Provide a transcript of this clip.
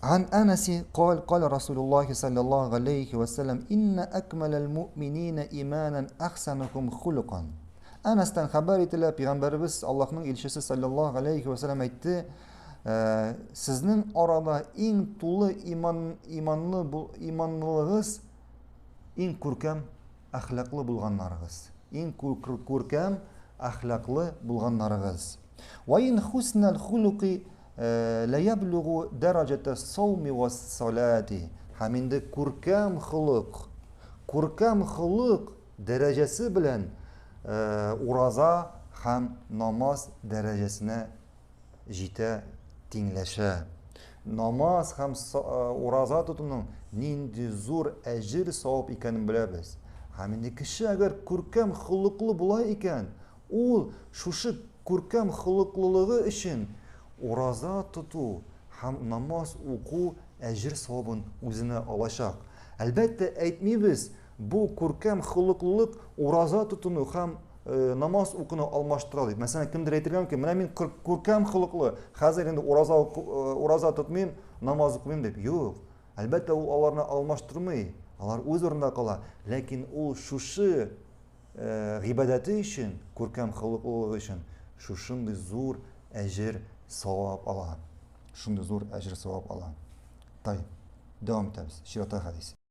عن أنس قال قال رسول الله صلى الله عليه وسلم إن أكمل المؤمنين إيمانا أحسنكم خلقا. Anas'tan haber etiler Peygamberimiz Allah'ın elçisi sallallahu aleyhi ve sellem etti. Sizin orada en tulu imanlılığınız en kurkam ahlaklı bulganlarınız. En kurkam ahlaklı bulganlarınız. Ve in husnal huluki la yablughu derecete savmi ve salati. Haminde kurkam hıluk derecesi bilen uraza ham namaz derecesine jite tingleşe. Namaz ham uraza tutunun nindi zor ecir savab ikanin bilemiz. Haminde kişi eğer kurkam hılıklı bulay iken, ol şuşu kurkam hılıklılığı için uraza tutu ham namaz oku ecir savabın üzerine alacak. Elbette etmeyiz. Bu kurkam hılıklılık uraza tutunu ham namaz okunu almashtıralım. Mesela kimdir aytırgan ki, "Mena men kurkam hılıklı, hazır endi uraza tutmayım, namaz okumayım" deb. Yo'q. Elbette u alarni almashtırmay. Alar o'z o'rnida qola. Lekin u şuşu ibadati için, kurkam hılıklılığı için şuşunday zo'r ecir savab ala. Şunday zo'r ecir savab ala. Tayyib. Devam etamiz. Şirata hadisi.